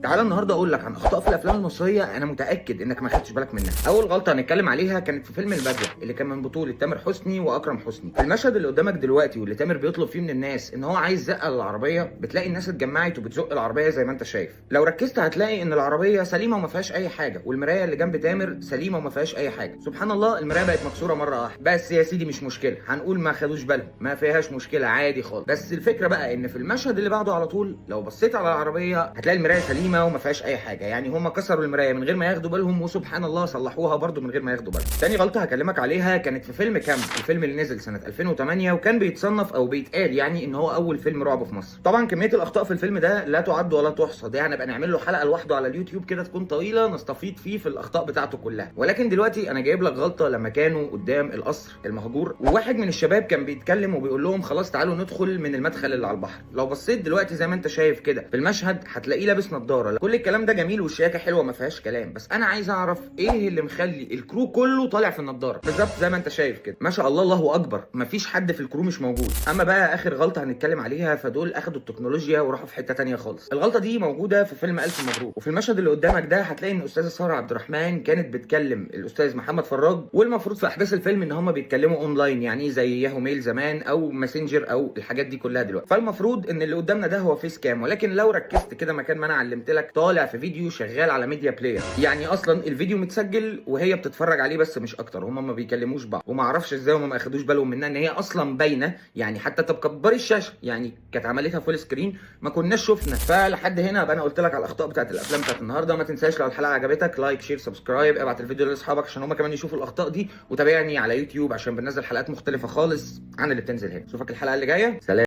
تعالى النهارده اقول لك عن اخطاء في الافلام المصريه انا متاكد انك ما خدتش بالك منها. اول غلطه هنتكلم عليها كانت في فيلم البدله اللي كان من بطوله تامر حسني واكرم حسني. في المشهد اللي قدامك دلوقتي واللي تامر بيطلب فيه من الناس ان هو عايز زقه للعربيه، بتلاقي الناس اتجمعت وبتزق العربيه زي ما انت شايف. لو ركزت هتلاقي ان العربيه سليمه وما فيهاش اي حاجه، والمرايه اللي جنب تامر سليمه وما فيهاش اي حاجه. سبحان الله المرايه بقت مكسوره مره واحده. بس يا سيدي مش مشكله، هنقول ما خدوش بالهم، ما فيهاش مشكله عادي خالص. بس الفكره بقى ان في المشهد اللي بعده على طول لو بصيت على العربيه هتلاقي المرايه سليمه وما فيهاش اي حاجه. يعني هم كسروا المرايه من غير ما ياخدوا بالهم، وسبحان الله صلحوها برده من غير ما ياخدوا بالهم. تاني غلطه هكلمك عليها كانت في فيلم كامب، الفيلم اللي نزل سنه 2008 وكان بيتصنف او بيتقال يعني ان هو اول فيلم رعب في مصر. طبعا كميه الاخطاء في الفيلم ده لا تعد ولا تحصى، ده هنبقى نعمل له حلقه لوحده على اليوتيوب كده تكون طويله نستفيض فيه في الاخطاء بتاعته كلها. ولكن دلوقتي انا جايب لك غلطه لما كانوا قدام القصر المهجور، وواحد من الشباب كان بيتكلم وبيقول لهم خلاص تعالوا ندخل من المدخل اللي على البحر. لو بصيت دلوقتي زي ما انت شايف كده في المشهد هتلاقيه لابس نضاره. كل الكلام ده جميل والشياكه حلوه ما فيهاش كلام، بس انا عايز اعرف ايه اللي مخلي الكرو كله طالع في النضاره بالظبط زي ما انت شايف كده. ما شاء الله الله اكبر، مفيش حد في الكرو مش موجود. اما بقى اخر غلطه هنتكلم عليها فدول اخدوا التكنولوجيا وراحوا في حته تانية خالص. الغلطه دي موجوده في فيلم الف مبروك، وفي المشهد اللي قدامك ده هتلاقي ان الاستاذه ساره عبد الرحمن كانت بتكلم الاستاذ محمد فراج، والمفروض في احداث الفيلم ان هم بيتكلموا اونلاين يعني زي ياهو ميل زمان او ماسنجر او الحاجات دي كلها دلوقتي. فالمفروض ان اللي قدامنا ده هو فيس كام، ولكن لو ركزت كده مكان ما انا علمت لك طالع في فيديو شغال على ميديا بلاير. يعني اصلا الفيديو متسجل وهي بتتفرج عليه بس مش اكتر، هم ما بيكلموش بعض. وما اعرفش ازاي هم ما اخدوش بالهم منها ان هي اصلا باينه، يعني حتى طب كبري الشاشه، يعني كانت عملتها فول سكرين ما كناش شفنا. فلحد هنا ابقى انا قلت لك على الاخطاء بتاعت الافلام بتاعت النهارده. ما تنساش لو الحلقه عجبتك لايك شير سبسكرايب، ابعت الفيديو لاصحابك عشان هم كمان يشوفوا الاخطاء دي، وتابعني على يوتيوب عشان بننزل حلقات مختلفه خالص عن اللي بتنزل هنا. اشوفك الحلقه اللي جايه، سلام.